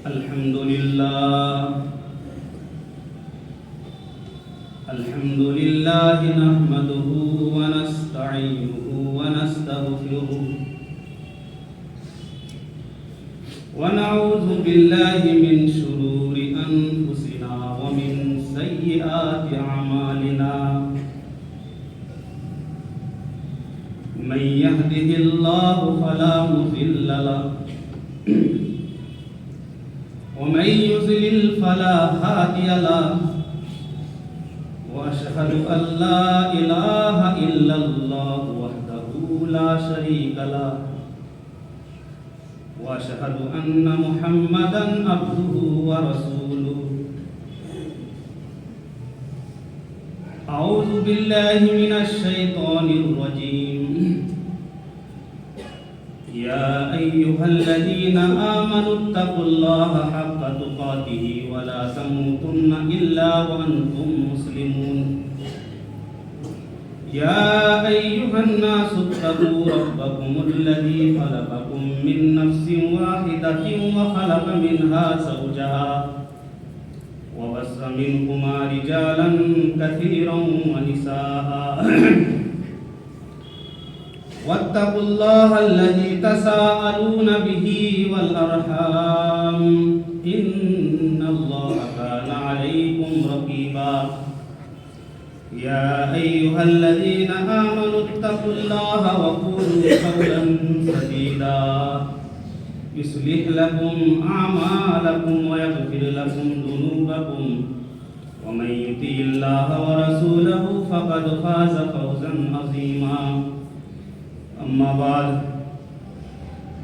الحمد لله نحمده ونستعينه ونستغفره ونعوذ بالله من شرور أنفسنا ومن سيئات أعمالنا من يهده الله فلا مضل له ومن يضلل فلا هادي له وأشهد أن لا إله إلا الله وحده لا شريك له وأشهد أن محمدا عبده ورسوله أعوذ بالله من الشيطان الرجيم يا أيها الذين آمنوا اتقوا الله حق تقاته ولا تموتن إلا وأنتم مسلمون يا أيها الناس اتقوا ربكم الذي خلقكم من نفس واحدة وخلق منها زوجها وبث منهما رجالا كثيرا ونساء واتقوا الله الذي تساءلون به والأرحام إن الله كان عليكم رقيبا يا أيها الذين آمنوا اتقوا الله وقولوا قولا سديدا يصلح لكم أعمالكم ويغفر لكم ذنوبكم ومن يطع الله ورسوله فقد فاز فوزا عظيما أما بعد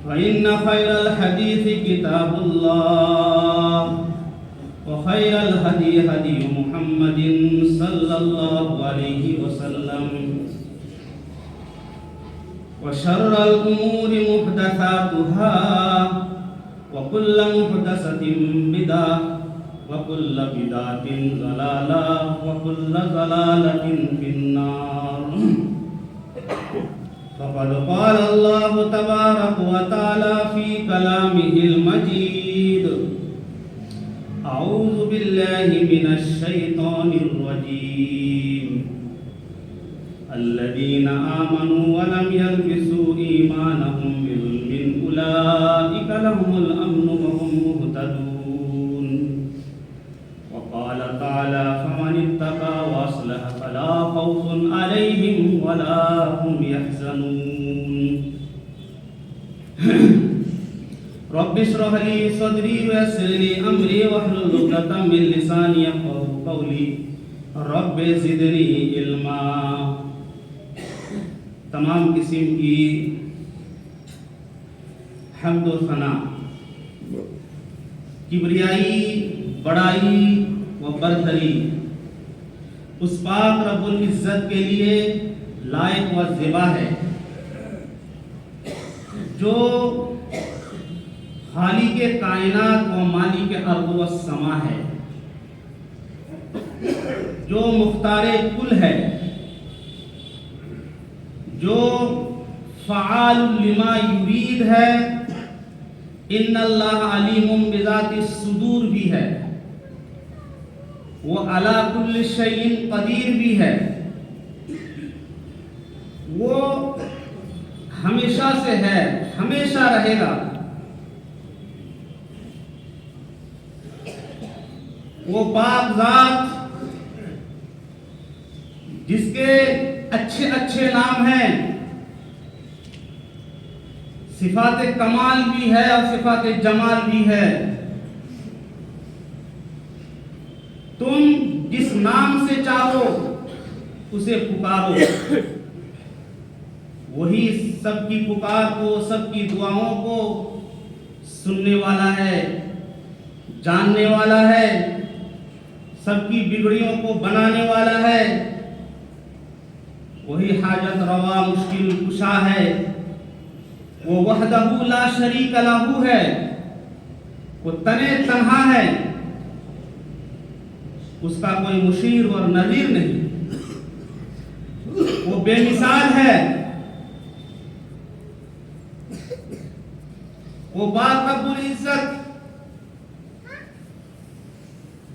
فإن خير الحديث كتاب الله وخير الهدي هدي محمد صلى الله عليه وسلم وشر الأمور محدثاتها وكل محدثة بدعة وكل بدعة ضلالة وكل ضلالة في النار فقد قال الله تبارك وتعالى في كلامه المجيد أعوذ بالله من الشيطان الرجيم الذين آمنوا ولم يلبسوا إيمانهم بظلم أولئك لهم الأمن وهم مهتدون وقال تعالى فمن اتقى وأصلح فلا خوف عليهم ولا هم يحزنون رب اشرح لي صدري ويسر لي أمري واحلل عقدة من لساني يفقهوا قولي رب زدني علما. تمام قسم کی حمد و ثنا، کبریائی، بڑائی و برتری اس پاک رب العزت کے لیے لائق و زیبا ہے جو خالق کائنات و مالک ارض و السما ہے، جو مختار کل ہے، جو فعال لما یرید ہے، ان اللہ علیم بذات الصدور بھی ہے، وہ علی کل شیء قدیر بھی ہے، وہ ہمیشہ سے ہے، ہمیشہ رہے گا، وہ پاک ذات جس کے اچھے اچھے نام ہیں، صفات کمال بھی ہے اور صفات جمال بھی ہے. تم جس نام سے چاہو اسے پکارو، وہی سب کی پکار کو، سب کی دعاؤں کو سننے والا ہے، جاننے والا ہے، سب کی بگڑیوں کو بنانے والا ہے، وہی حاجت روا مشکل کشا ہے، وہ وحدہ لا شریک لہ ہے، وہ تنے تنہا ہے، اس کا کوئی مشیر اور نظیر نہیں، وہ بے مثال ہے، وہ باق رب العزت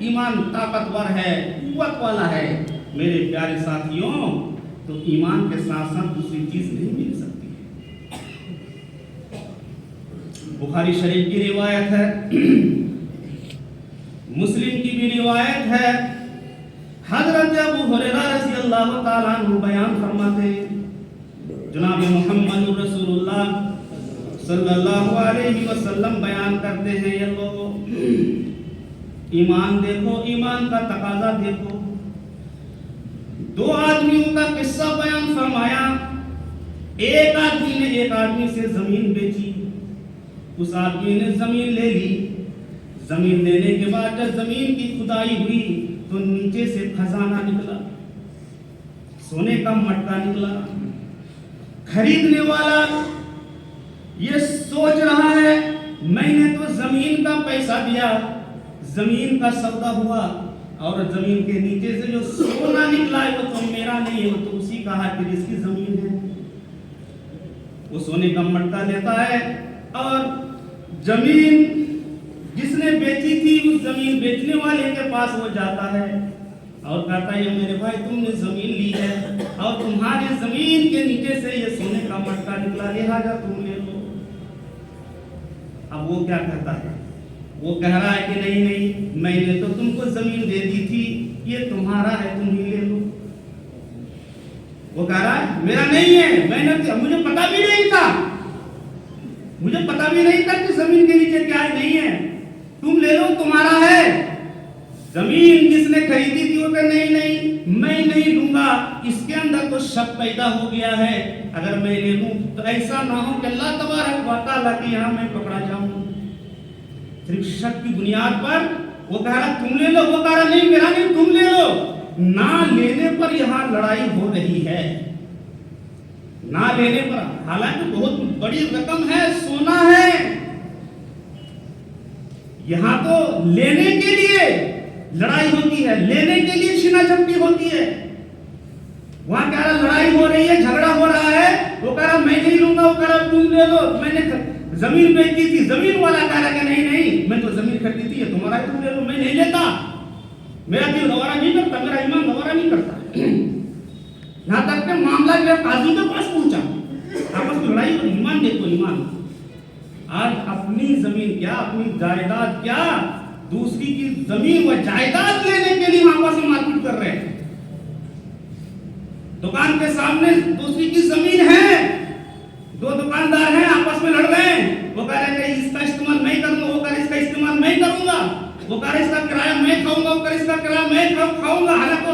ایمان طاقتور ہے، قوت والا ہے، میرے پیارے ساتھیوں، تو ایمان کے ساتھ ساتھ دوسری چیز نہیں مل سکتی ہے۔ بخاری شریف کی روایت ہے، مسلم کی بھی روایت ہے، حضرت ابو ہریرہ رضی اللہ تعالیٰ عنہ بیان فرماتے ہیں، جناب محمد رسول اللہ صلی اللہ علیہ وسلم بیان کرتے ہیں، یہ لوگوں ایمان دیکھو، ایمان کا تقاضا دیکھو۔ دو آدمیوں کا قصہ بیان فرمایا، ایک آدمی نے ایک آدمی سے زمین بیچی، اس آدمی نے زمین لے لی، زمین لینے کے بعد جب زمین کی کھدائی ہوئی تو نیچے سے خزانہ نکلا، سونے کا مٹکا نکلا۔ خریدنے والا یہ سوچ رہا ہے میں نے تو زمین کا پیسہ دیا، زمین کا سودا ہوا، اور زمین کے نیچے سے جو سونا نکلا ہے وہ تو میرا نہیں ہے، وہ تو اسی کا ہے کہ جس کی زمین ہے۔ وہ سونے کا مٹکا لیتا ہے اور زمین جس نے بیچی تھی اس زمین بیچنے والے کے پاس وہ جاتا ہے اور کہتا ہے میرے بھائی تم نے زمین لی ہے اور تمہاری زمین کے نیچے سے یہ سونے کا مٹکا نکلا، لہٰذا تم لے لو۔ اب وہ کیا کہتا ہے؟ وہ کہہ رہا ہے کہ نہیں نہیں، میں نے تو تم کو زمین دے دی تھی، یہ تمہارا ہے، تم ہی لے لو۔ وہ کہہ رہا ہے میرا نہیں ہے، میں نے مجھے پتا بھی نہیں تھا، مجھے پتا بھی نہیں تھا کہ زمین کے نیچے کیا ہے، نہیں ہے، تم لے لو، تمہارا ہے۔ زمین جس نے خریدی تھی وہ کہ نہیں نہیں میں نہیں لوں گا، اس کے اندر تو شک پیدا ہو گیا ہے، اگر میں لے لوں تو ایسا نہ ہو کہ اللہ تبارک و تعالیٰ کے یہاں میں پکڑا جاؤں۔ صرف شک کی بنیاد پر وہ کہہ رہا تم لے لو، وہ کہہ رہا نہیں میرا نہیں، تم لے لو۔ نہ لینے پر یہاں لڑائی ہو رہی ہے، نہ لینے پر، حالانکہ بہت بڑی رقم ہے، سونا ہے، یہاں تو لینے کے لیے لڑائی ہوتی ہے، لینے کے لیے چھینا جھپٹی ہوتی ہے، وہاں کہہ رہا لڑائی ہو رہی ہے، جھگڑا ہو رہا ہے، وہ کہہ رہا میں نہیں لوں گا، وہ کہہ رہا تم لے لو، میں نے زمین بیچی تھی، زمین والا کہہ رہا کہ نہیں نہیں میں تو زمین خریدی تھی، یہ تمہارا ہے، تم لے لو، میں نہیں لیتا، میرا دل گوارا نہیں کرتا، میرا ایمان گوارا نہیں کرتا۔ یہاں تک کہ معاملہ جو قاضی کے پاس پہنچا، آپس میں لڑائی اور ایمان دیکھو، ایمان آج اپنی زمین کیا، اپنی جائیداد کیا، دوسری کی زمین و جائیداد لینے کے لیے آپس میں مارپیٹ کر رہے ہیں۔ دکان کے سامنے دوسری کی زمین ہے، دو دکاندار ہیں آپس میں لڑ رہے ہیں، وہ کہہ رہے ہیں اس کا استعمال میں کروں گا، وہ کہہ رہے اس کا استعمال میں کروں گا، وہ کہہ رہے اس کا کرایہ میں کھاؤں گا، وہ کہہ رہے اس کا کرایہ میں کھاؤں گا، حالانکہ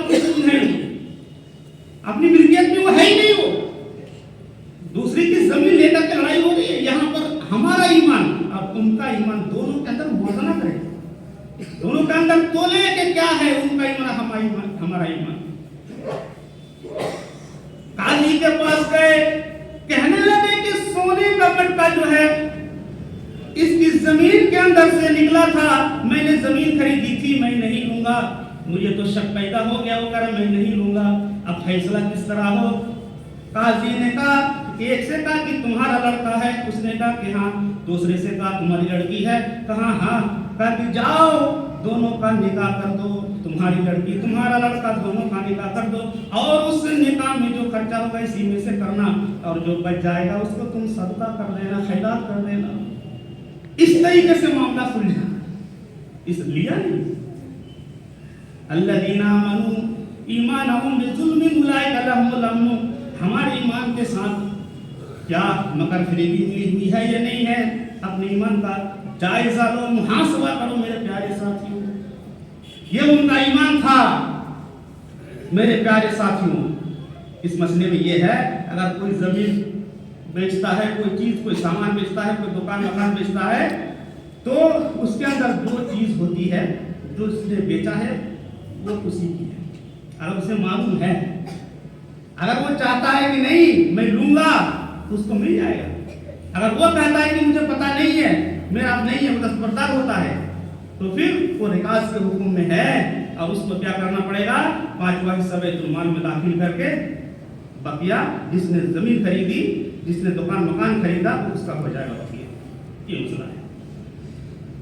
اپنی ملکیت میں وہ ہے ہی نہیں، وہ دوسری کی زمین لے کر کے لڑائی ہو رہی ہے۔ یہاں پر ہمارا ایمان اور ان کا ایمان دونوں کے اندر موازنہ کریں، دونوں کے اندر تولے کہ کیا ہے ان کا ایمان ہمارا ایمان۔ قاضی کے پاس گئے، کہنے لگے کہ سونے کا مٹکا جو ہے اس کی زمین کے اندر سے نکلا تھا، میں نے زمین خریدی تھی، میں نہیں لوں گا، مجھے تو شک پیدا ہو گیا، وہ کہہ رہا میں نہیں لوں گا، اب فیصلہ کس طرح ہو؟ قاضی نے کہا، ایک سے کہا کہ تمہارا لڑکا ہے، اس نے کہا کہ ہاں، دوسرے سے کہا تمہاری لڑکی ہے، کہا ہاں، کہا کہ جاؤ دونوں کا نکاح کر دو، تمہاری لڑکی تمہارا لڑکا دونوں کا نکاح کر دو، اور اس نکاح میں جو خرچہ ہوگا اسی میں سے کرنا، اور جو بچ جائے گا اس کو تم صدقہ کر دینا، خیرات کر دینا۔ اس طریقے سے معاملہ سلجھا، اس لیا نہیں۔ الذین آمنوا ایمانہم بظلم اولئک لہم الامن، ہمارے ایمان کے ساتھ کیا مکر فریبی ملی ہوئی ہے یا نہیں ہے، اپنے ایمان کا جائزہ لو، محاسبہ کرو میرے پیارے ساتھیوں۔ یہ ان کا ایمان تھا میرے پیارے ساتھیوں۔ اس مسئلے میں یہ ہے، اگر کوئی زمین بیچتا ہے، کوئی چیز، کوئی سامان بیچتا ہے، کوئی دکان مکان بیچتا ہے، تو اس کے اندر دو چیز ہوتی ہے، جو اس نے بیچا ہے وہ اسی کی ہے، اگر اسے معلوم ہے، اگر وہ چاہتا ہے کہ نہیں میں لوں گا تو اس کو مل جائے گا، اگر وہ کہتا ہے کہ مجھے پتا نہیں ہے، میرا نہیں ہے، وہ دستبردار ہوتا ہے، تو پھر وہ رکاز کے حکم میں ہے، اور اس کو کیا کرنا پڑے گا؟ 5واں حصہ بیت المال میں داخل کر کے بقیہ جس نے زمین خریدی، جس نے دکان مکان خریدا، اس کا ہو جائے گا بقیہ۔ یہ مسئلہ ہے۔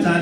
4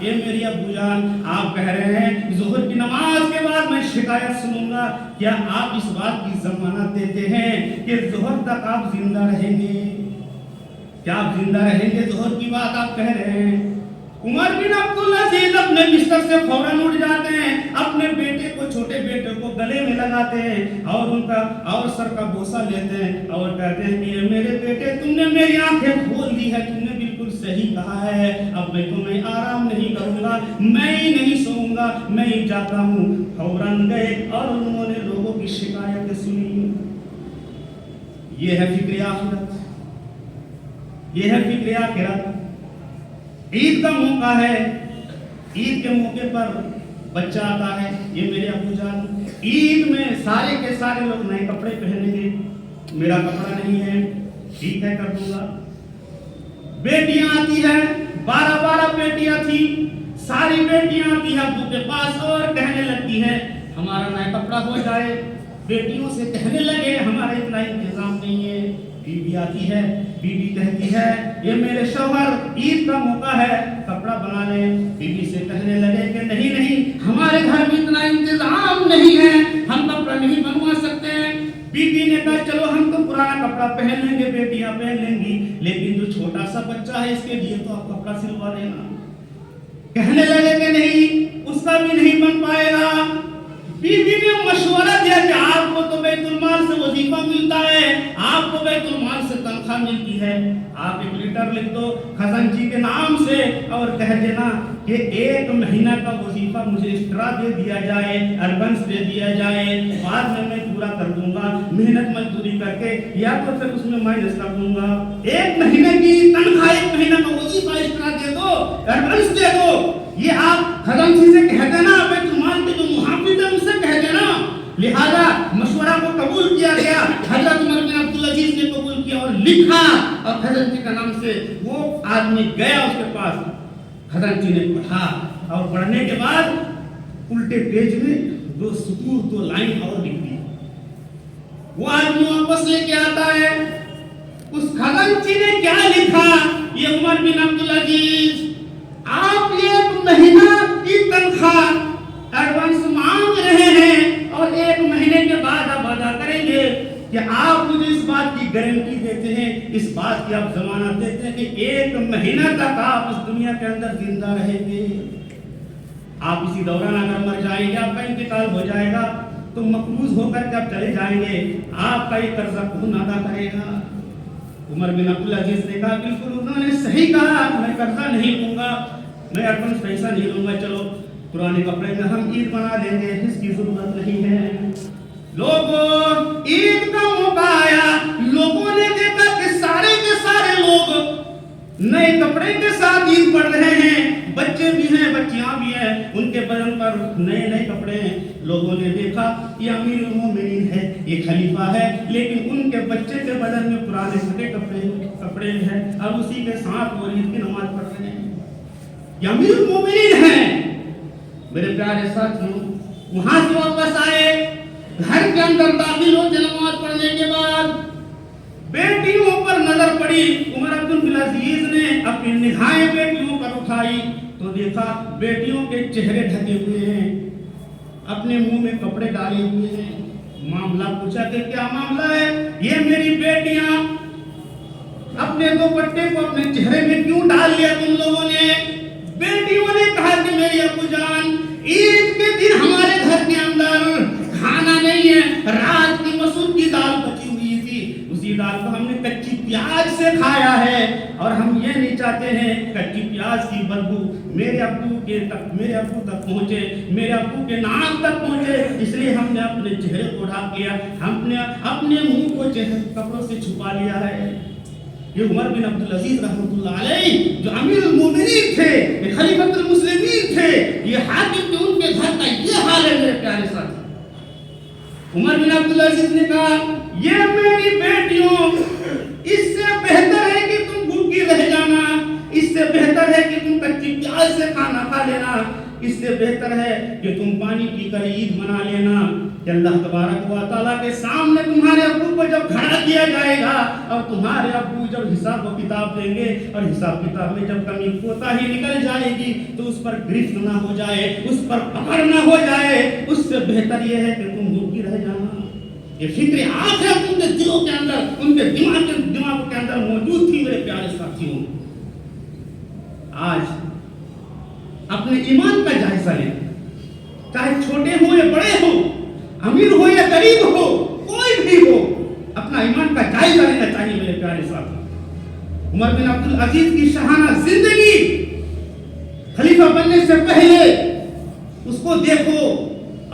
یہ میری ابو جان آپ کہہ رہے ہیں ظہر کی نماز کے بعد میں شکایت سنوں گا، کیا آپ اس بات کی ضمانت دیتے ہیں کہ ظہر تک آپ زندہ رہیں گے؟ کیا آپ زندہ رہیں گے؟ ظہر کی بات آپ کہہ رہے ہیں۔ عمر بن عبدالعزیز اپنے بستر سے فوراً اٹھ جاتے ہیں، اپنے بیٹے کو، چھوٹے بیٹے کو گلے میں لگاتے ہیں اور ان کا اور سر کا بوسہ لیتے ہیں اور کہتے ہیں کہ میرے بیٹے، تم نے میری آنکھیں کھول دی ہے، تم نے بالکل صحیح کہا ہے، اب میں تمہیں آرام نہیں کروں گا، میں ہی نہیں سوؤں گا، میں ہی جاتا ہوں۔ فوراً گئے اور انہوں نے لوگوں کی شکایتیں سنی۔ یہ ہے فکر آخرت، یہ ہے فکر آخرت۔ عید کا موقع ہے، عید کے موقع پر بچہ آتا ہے، یہ میرے ابو جان عید میں سارے کے سارے لوگ نئے کپڑے پہنیں گے، میرا کپڑا نہیں ہے، ٹھیک ہے کر دوں گا۔ بیٹیاں آتی ہیں، 12 بیٹیاں تھی، ساری بیٹیاں آتی ہیں ابو کے پاس اور کہنے لگتی ہیں ہمارا نیا کپڑا ہو جائے۔ بیٹیوں سے کہنے لگے ہمارا اتنا انتظام نہیں ہے۔ بیوی آتی ہے، بیوی کہتی ہے یہ میرے شوہر عید کا موقع ہے، کپڑا بنا لیں۔ بیوی سے کہنے لگے کہ نہیں ہمارے گھر میں اتنا انتظام نہیں ہے، ہم کپڑا نہیں بنوا سکتے ہیں۔ بیوی نے کہا چلو ہم تو پرانا کپڑا پہن لیں گے، بیٹیاں پہن لیں گی، لیکن جو چھوٹا سا بچہ ہے اس کے لیے تو آپ کپڑا سلوا دینا۔ کہنے لگے کہ نہیں اس کا بھی نہیں بن پائے گا۔ بیوی نے مشورہ دیا کہ آپ کو تو بیت المال سے وظیفہ ملتا ہے، آپ کو بیت المال سے تنخواہ ملتی ہے، آپ ایک لیٹر لکھ دو خزانچی کے نام سے اور کہہ دینا کہ 1 مہینہ کا وظیفہ مجھے ایکسٹرا دے دیا جائے، ایڈوانس دے دیا جائے، بعد میں پورا کر دوں گا محنت مزدوری کر کے، یا تو پھر اس میں مائنس کر دوں گا۔ 1 مہینے کی تنخواہ، 1 مہینہ کا وظیفہ ایکسٹرا دے دو، ایڈوانس دے دو۔ یہ آپ خزانچی سے کہہ دینا، بیت المال کے جو محافظ ہیں ان سے کہہ دینا۔ لہذا مشورہ کو قبول کیا گیا، حضرت عمر بن عبدالعزیز نے قبول کیا اور لکھا، اور خزانچی کا نام سے وہ آدمی گیا اس کے پاس، خزانچی نے پڑھا اور پڑھنے کے بعد الٹے پیج میں 2 سطور 2 لائن اور لکھ دی۔ وہ آدمی واپس لے کے آتا ہے، اس خزانچی نے کیا لکھا؟ یہ عمر بن عبدالعزیز آپ 1 مہینہ کی تنخواہ ایڈوانس مانگ رہے ہیں اور 1 مہینے کے بعد آپ ادا کریں گے، کہ آپ مجھے اس بات کی گارنٹی دیتے ہیں، اس بات کی آپ ضمانت دیتے ہیں کہ 1 مہینہ تک آپ اس دنیا کے اندر زندہ رہیں گے۔ آپ اسی دوران اگر مر جائیں گے، آپ کا انتقال ہو جائے گا تو مقروض ہو کر کے آپ چلے جائیں گے، آپ کا یہ قرضہ کون ادا کرے گا؟ عمر بن عبدالعزیز نے کہا بالکل انہوں نے صحیح کہا، میں قرضہ نہیں لوں گا، میں ایڈوانس پیسہ نہیں لوں گا، چلو پرانے کپڑے میں ہم عید بنا لیں گے، اس کی ضرورت نہیں ہے۔ لوگوں عید کا موقع آیا، لوگوں نے دیکھا کہ سارے کے سارے لوگ نئے کپڑے کے ساتھ عید پڑھ رہے ہیں، بچے بھی ہیں، بچیاں بھی ہیں، ان کے بدن پر نئے کپڑے ہیں۔ لوگوں نے دیکھا یہ امیر المومنین ہے، یہ خلیفہ ہے، لیکن ان کے بچے کے بدن میں پرانے پھٹے کپڑے ہیں اور اسی کے ساتھ وہ عید کی نماز پڑھ رہے ہیں، یہ امیر المومنین ہیں۔ میرے پیارے ساتھیوں، وہاں سے واپس آئے، گھر کے اندر داخل ہوتے نماز پڑھنے کے بعد بیٹیوں پر نظر پڑی۔ عمر بن عبدالعزیز نے اپنی نگاہیں بیٹیوں پر اٹھائی تو دیکھا بیٹیوں کے چہرے ڈھکے ہوئے ہیں، اپنے منہ میں کپڑے ڈالے ہوئے ہیں۔ معاملہ پوچھا کہ کیا معاملہ ہے؟ یہ میری بیٹیاں اپنے دوپٹے کو اپنے چہرے میں کیوں ڈال لیا تم لوگوں نے؟ بیٹیوں نے کہا کہ میری ابو جان عید کے دن ہمارے گھر کے اندر کھانا نہیں ہے، رات کی مسور کی دال بچی ہوئی تھی، اسی دال کو ہم نے کچی پیاز سے کھایا ہے اور ہم یہ نہیں چاہتے ہیں کچی پیاز کی بدبو میرے ابو تک پہنچے، میرے ابو کے ناک تک پہنچے، اس لیے ہم نے اپنے چہرے کو ڈھانپ لیا، ہم نے اپنے منہ کو کپڑوں سے چھپا لیا ہے۔ یہ عمر بن عبدالعزیز رحمۃ اللہ علیہ جو امیر المومنین تھے، یہ خلیفۃ المسلمین تھے، یہ حاکم تھے، ان کے گھر کا یہ حال ہے میرے پیارے ساتھی۔ عمر بن عبدالعزیز نے کہا یہ میری بیٹیوں، اس سے بہتر ہے کہ تم بھوکی رہ جانا، اس سے بہتر ہے کہ تم کچی پیاز سے کھانا کھا لینا، اس سے بہتر ہے کہ تم پانی پی کر عید منا لینا۔ کہ اللہ تبارک و تعالیٰ کے سامنے تمہارے ابو کو جب کھڑا کیا جائے گا اور تمہارے ابو جب حساب و کتاب دیں گے اور حساب کتاب میں جب کمی کوتاہی نکل جائے گی تو اس پر گرفت نہ ہو جائے، اس پر پکڑ نہ ہو جائے، اس سے بہتر یہ ہے کہ تم روکی رہ جانا۔ یہ فکر آخرت ان کے دلوں کے اندر، ان کے دماغ کے اندر موجود تھی میرے پیارے ساتھیوں۔ آج اپنے ایمان کا جائزہ لیں، چاہے چھوٹے ہو یا بڑے ہو، امیر ہو یا غریب ہو، کوئی بھی ہو، اپنا ایمان کا جائزہ لینا چاہیے میرے پیارے ساتھی۔ عمر بن عبد العزیز کی شاہانہ زندگی، خلیفہ بننے سے پہلے اس کو دیکھو،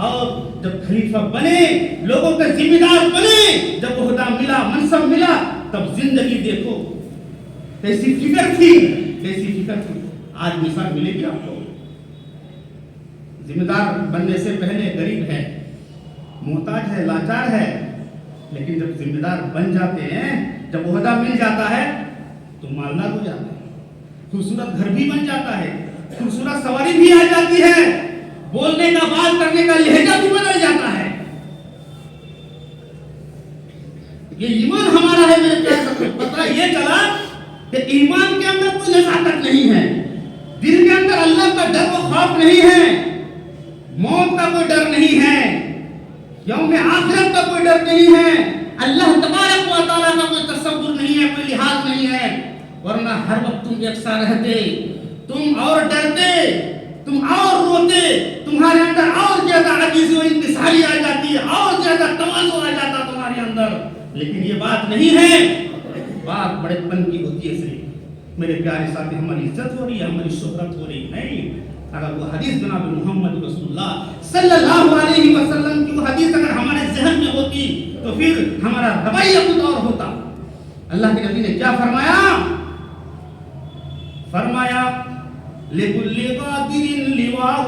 اور جب خلیفہ بنے، لوگوں کے ذمہ دار بنے، جب عہدہ ملا، منصب ملا، تب زندگی دیکھو کیسی فکر تھی، کیسی فکر تھی۔ آج مثال ملے گی آپ کو، ذمہ دار بننے سے پہلے غریب ہے، محتاج ہے، لاچار ہے، لیکن جب ذمہ دار بن جاتے ہیں، جب عہدہ مل جاتا ہے تو مالدار ہو جاتا ہے، خوبصورت گھر بھی بن جاتا ہے، خوبصورت سواری بھی آ جاتی ہے، بولنے کا، بات کرنے کا لہجہ بھی بدل جاتا ہے۔ یہ ایمان ہمارا ہے میرے پیارے، پتہ یہ چلا کہ ایمان کے اندر کوئی نزاکت نہیں ہے، دل کے اندر اللہ کا ڈر و خوف نہیں ہے، موت کا کوئی ڈر نہیں ہے، یوم آخرت کا کوئی ڈر نہیں ہے، اللہ تبارک و تعالیٰ کا کوئی تصور نہیں ہے، کوئی لحاظ نہیں ہے، ورنہ ہر وقت تم یکساں رہتے، تم اور ڈرتے، تم اور روتے، تمہارے اندر اور زیادہ عاجزی و انکساری آ جاتی ہے، اور زیادہ تواضع آ جاتا تمہارے اندر، لیکن یہ بات نہیں ہے، بات بڑے پن کی ہوتی ہے صرف میرے پیارے ساتھی، ہماری عزت ہو رہی ہے، ہماری شہرت ہو رہی نہیں۔ اگر وہ حدیث جناب محمد رسول اللہ صلی اللہ علیہ وسلم کی وہ حدیث اگر ہمارے ذہن میں ہوتی تو پھر ہمارا رویہ کچھ اور ہوتا۔ اللہ کے نبی نے کیا فرمایا؟ فرمایا لِكُلِّ قَادِرٍ لِوَاءٌ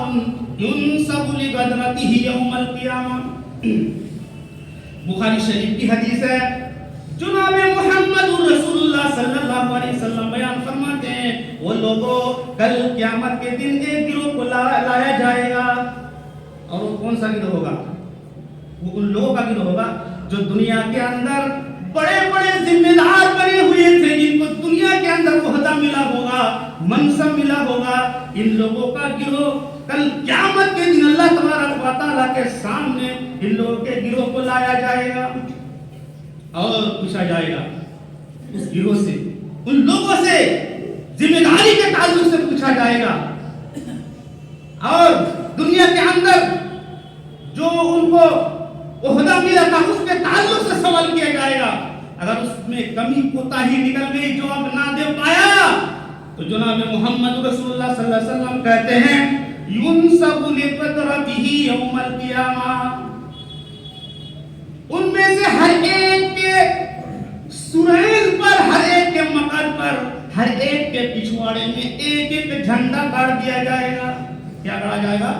يُنْصَبُ لِقَدْرَتِهِ يَوْمَ الْقِيَامَةِ۔ بخاری شریف کی حدیث ہے، جناب محمد رسول اللہ صلی اللہ علیہ وسلم بیان فرماتے ہیں، وہ لوگوں کل قیامت کے دن ایک گروہ کو لایا جائے گا، اور وہ کون سا گروہ ہوگا؟ وہ ان لوگوں کا گروہ ہوگا جو دنیا کے اندر بڑے بڑے ذمہ دار بنے ہوئے تھے، جن کو دنیا کے اندر عہدہ ملا ہوگا، منصب ملا ہوگا، ان لوگوں کا گروہ کل قیامت کے دن اللہ تبارک و تعالیٰ کے سامنے ان لوگوں کے گروہ کو لایا جائے گا اور پوچھا جائے گا اس گروہ سے، ان لوگوں سے ذمہ داری کے تعلق سے پوچھا جائے گا، اور دنیا کے اندر جو ان کو عہدہ ملا تھا اس کے تعلق سے سوال کیا جائے گا۔ اگر اس میں کمی کوتاہی نکل گئی، جواب نہ دے پایا، تو جناب محمد رسول اللہ صلی اللہ علیہ وسلم کہتے ہیں یُنْصَبُ لِقَدْرَتِهِ يَوْمَ الْقِيَامَةِ، ان میں سے ہر ایک کے سریز پر، ہر ایک کے مقد پر، ہر ایک کے پچھواڑے میں ایک ایک جھنڈا گاڑ دیا جائے گا۔ کیا گاڑا جائے گا؟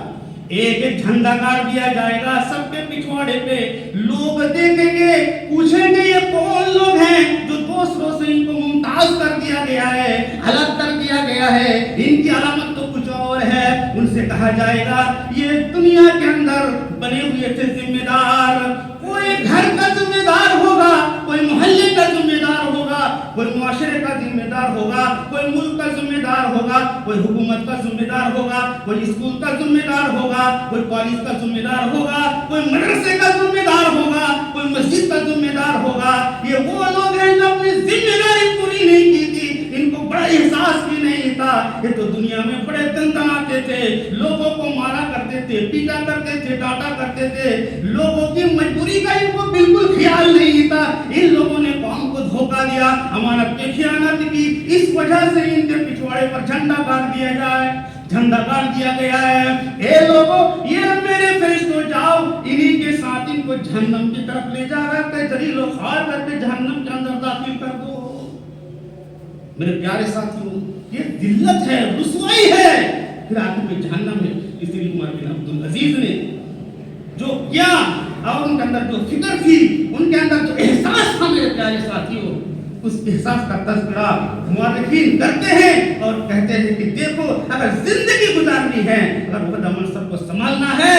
ایک ایک جھنڈا گاڑ دیا جائے گا، سب کے پچھواڑے پہ لوگ دیکھیں گے، پوچھیں گے یہ کون لوگ ہیں جو دوسروں سے ان کو ممتاز کر دیا گیا ہے، الگ کر دیا گیا ہے، ان کی علامت تو کچھ اور ہے۔ ان سے کہا جائے گا یہ دنیا کے اندر بنے ہوئے تھے ذمہ دار، کوئی گھر کا ذمہ دار ہوگا، کوئی محلے کا ذمہ دار ہوگا، کوئی معاشرے کا ذمہ دار ہوگا، کوئی ملک کا ذمہ دار ہوگا، کوئی حکومت کا ذمہ دار ہوگا، کوئی اسکول کا ذمہ دار ہوگا، کوئی کالج کا ذمہ دار ہوگا، کوئی مدرسے کا ذمہ دار ہوگا، کوئی مسجد کا ذمہ دار ہوگا۔ یہ وہ لوگ ہیں جو اپنی ذمہ داری پوری نہیں کی تھی، ان کو بڑا احساس بھی نہیں تھا۔ یہ تو دنیا میں بڑے دندناتے تھے، لوگوں کو مارا کرتے تھے، پیٹا کرتے تھے، ڈانٹا کرتے تھے، لوگوں کی مجبوری کا ان کو بالکل خیال نہیں تھا۔ ان لوگوں نے قوم کو دھوکہ دیا، امانت کی خیانت کی، اس وجہ سے ان کے پچھواڑے پر جھنڈا گاڑ دیا جائے، جھنڈا گاڑ دیا گیا ہے۔ اے لوگوں، یہ میرے فرشتوں جاؤ انہی کے ساتھ ان کو جہنم کی طرف لے جا کر کے ذلیل و خوار کر کے جہنم کے اندر داخل کر دو۔ میرے پیارے ساتھیوں، یہ ذلت ہے، رسوائی ہے، پھر آخر میں جہنم ہے۔ اس لیے عمر بن عبد العزیز نے جو کیا اور ان کے اندر جو فکر تھی، ان کے اندر جو احساس تھا میرے پیارے ساتھیوں، اس احساس کا تذکرہ مورخین کرتے ہیں اور کہتے ہیں کہ دیکھو اگر زندگی گزارنی ہے، اگر عہدہ منصب کو سنبھالنا ہے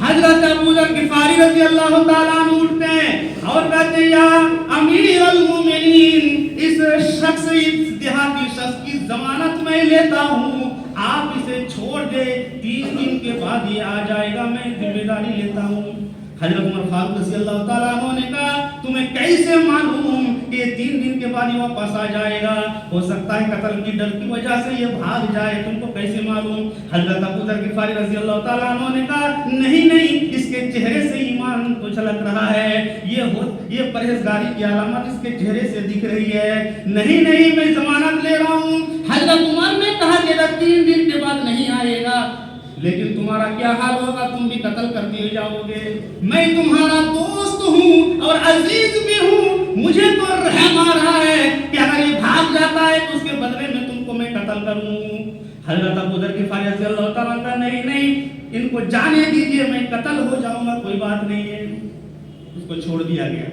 حضرت ابو ذر غفاری رضی اللہ تعالیٰ عنہ اٹھتے ہیں اور کہتے ہیں یا امیر المومنین، اس شخص، اس دیہاتی شخص کی ضمانت میں لیتا ہوں، آپ اسے چھوڑ دے، 3 دن کے بعد یہ آ جائے گا، میں ذمہ داری لیتا ہوں۔ حضرت عمر فاروق رضی اللہ تعالیٰ عنہ نے کہا تمہیں کیسے معلوم کہ 3 دن کے بعد یہ واپس آ جائے گا؟ ہو سکتا ہے قتل کی ڈر کی وجہ سے یہ بھاگ جائے، تم کو کیسے معلوم؟ حضرت ابو ذر غفاری رضی اللہ تعالیٰ عنہ نے کہا نہیں نہیں، اس کے چہرے سے ایمان تو جھلک رہا ہے، یہ پرہیزگاری کی علامت اس کے چہرے سے دکھ رہی ہے، نہیں نہیں میں ضمانت لے رہا ہوں۔ حضرت عمر نے کہا کہ اگر 3 دن کے بعد نہیں آئے گا لیکن تمہارا کیا حال ہوگا؟ تم بھی قتل کر دیے جاؤ گے، میں تمہارا دوست ہوں اور عزیز بھی ہوں، مجھے تو رحم آ رہا ہے کہ اگر یہ بھاگ جاتا ہے تو اس کے بدلے میں تم کو میں قتل کروں۔ حضرت ابو ذر غفاری رضی اللہ تعالیٰ کا نہیں نہیں، ان کو جانے دیجئے، میں قتل ہو جاؤں گا، کوئی بات نہیں ہے۔ اس کو چھوڑ دیا گیا،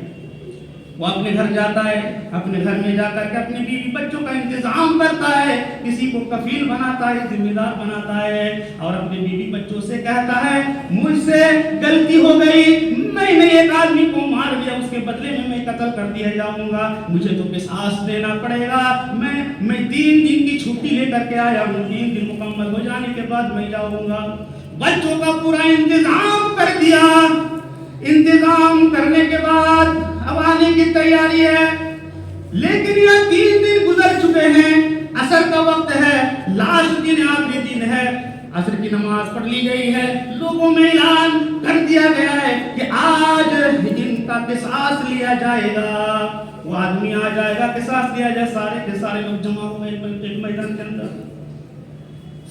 وہ اپنے گھر جاتا ہے، اپنے گھر میں جا کر کے اپنے بیوی بچوں کا انتظام کرتا ہے، کسی کو کفیل بناتا ہے، ذمہ دار بناتا ہے، اور اپنے بیوی بچوں سے کہتا ہے مجھ سے غلطی ہو گئی، میں نے ایک آدمی کو مار دیا، اس کے بدلے میں قتل کر دیا جاؤں گا، مجھے تو قصاص دینا پڑے گا، میں 3 دن کی چھٹی لے کر کے آیا ہوں، 3 دن مکمل ہو جانے کے بعد میں جاؤں گا۔ بچوں کا پورا انتظام کر دیا، انتظام کرنے کے بعد اب آنے کی تیاری ہے، لیکن یہ 3 دن گزر چکے ہیں، عصر کا وقت ہے، لاسٹ دن، آخری دن ہے، عصر کی نماز پڑھ لی گئی ہے، لوگوں میں اعلان کر دیا گیا ہے کہ آج ان کا قصاص لیا جائے گا، وہ آدمی آ جائے گا، قصاص لیا جائے، سارے کے سارے لوگ جمع ہوئے ایک میدان کے اندر،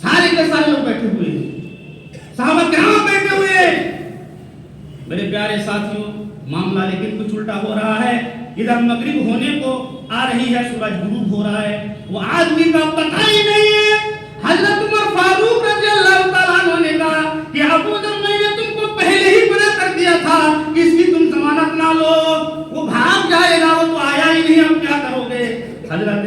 سارے کے سارے لوگ بیٹھے ہوئے ہیں، صحابہ کرام بیٹھے ہوئے ہیں۔ میرے پیارے ساتھیوں، معاملہ لیکن کچھ الٹا ہو رہا ہے، ادھر مغرب ہونے کو آ رہی ہے، سورج غروب ہو رہا ہے، وہ آدمی کا پتہ ہی نہیں ہے۔ حضرت عمر فاروق رضی اللہ تعالیٰ عنہ نے کہا کہ ابو ذر میں نے تم کو پہلے ہی منع کر دیا تھا کہ اس کی تم ضمانت نہ لو، وہ بھاگ جائے گا، وہ تو آیا ہی نہیں، اب کیا کرو گے؟ حضرت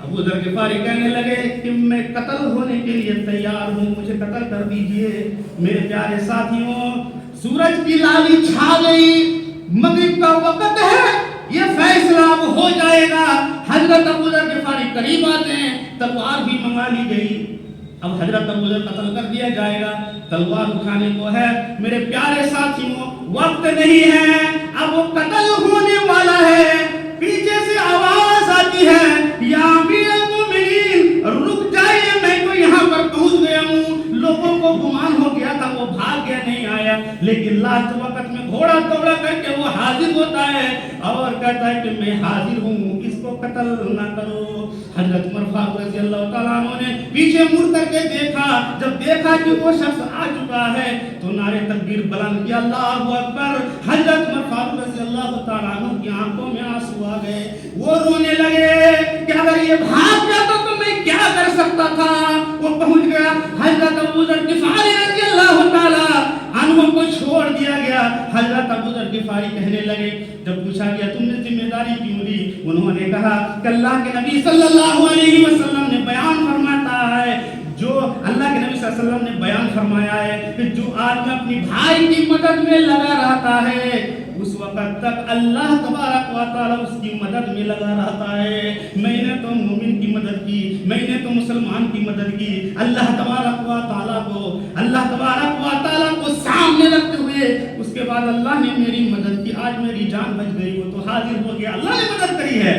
ابو ذر غفاری کہنے لگے کہ میں قتل ہونے کے لیے تیار ہوں، مجھے قتل کر دیجئے۔ میرے پیارے ساتھیوں، سورج کی لالی چھا گئی، مغرب کا وقت ہے، یہ فیصلہ اب ہو جائے گا۔ حضرت ابو ذر غفاری قریب آتے ہیں، تلوار بھی منگا لی گئی، اب حضرت ابو ذر قتل کر دیا جائے گا، تلوار اٹھانے کو ہے۔ میرے پیارے ساتھیوں، وقت نہیں ہے، اب وہ قتل ہونے والا ہے، پیچھے سے آواز آتی ہے یا امیر المومنین رک جائیے، میں تو یہاں پر پہنچ گیا ہوں، لوگوں کو گمان ہو گیا تھا وہ بھاگ گیا، نہیں آیا، لیکن لاسٹ وقت میں گھوڑا دوڑا کر کے وہ حاضر ہوتا ہے اور کہتا ہے کہ میں حاضر ہوں، اس کو قتل نہ کرو۔ حضرت عمر فاروق رضی اللہ تعالیٰ عنہ نے پیچھے مڑ کر کے دیکھا، جب دیکھا کہ وہ شخص آ چکا ہے تو نعرے تکبیر بلند کیا، اللہ اکبر۔ حضرت عمر فاروق رضی اللہ تعالیٰ عنہ کی آنکھوں میں آنسو آ گئے، وہ رونے لگے کہ اگر یہ بھاگ جاتا تو میں کیا کر سکتا تھا، وہ پہنچ گیا۔ حضرت ابو ذر غفاری رضی اللہ تعالیٰ عنہ کو چھوڑ دیا گیا۔ حضرت ابو ذر غفاری کہنے لگے، جب پوچھا گیا تم نے ذمہ داری کیوں لی، انہوں نے کہا کہ اللہ کے نبی صلی اللہ علیہ وسلم نے بیان فرماتا ہے، جو اللہ کے نبی صلی اللہ علیہ وسلم نے بیان فرمایا ہے کہ جو آدمی اپنی بھائی کی مدد میں لگا رہتا ہے اس وقت تک اللہ تبارک و تعالی اس کی مدد میں لگا رہتا ہے۔ میں نے تو مومن کی مدد کی، میں نے تو مسلمان کی مدد کی، اللہ تبارک و تعالی کو سامنے رکھتے ہوئے اس کے بعد اللہ نے میری مدد کی، آج میری جان بچ گئی، وہ تو حاضر ہو گیا، اللہ نے مدد کری ہے۔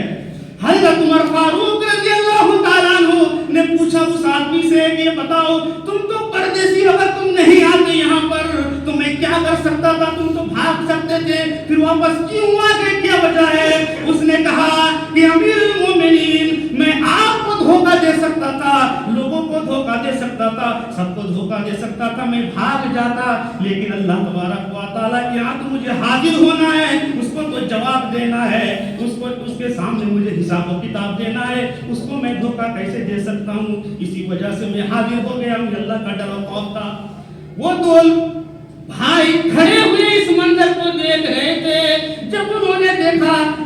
حضرت عمر فاروق رضی اللہ تعالیٰ عنہ نے پوچھا اس آدمی سے کہ بتاؤ تم تو پردیسی، اگر تم نہیں آتے یہاں پر تو میں کیا کر سکتا تھا، تم تو بھاگ سکتے تھے، پھر واپس کیوں آگے، کیا وجہ ہے؟ اس نے کہا کہ امیر المومنین میں آپ کو دھوکہ دے سکتا تھا، لوگوں کو دھوکہ دے سکتا تھا، سب کو دھوکہ دے سکتا تھا، میں بھاگ جاتا، لیکن اللہ تبارک و تعالیٰ کے ہاں تو مجھے حاضر ہونا ہے، اس کو تو جواب دینا ہے، اس کے سامنے مجھے حساب و کتاب دینا ہے، اس کو میں دھوکہ کیسے دے سکتا ہوں؟ اسی وجہ سے میں حاضر ہو گیا ہوں، اللہ کا ڈر و خوف تھا۔ وہ دو بھائی کھڑے ہوئے اس منظر کو دیکھ رہے تھے، جب انہوں نے دیکھا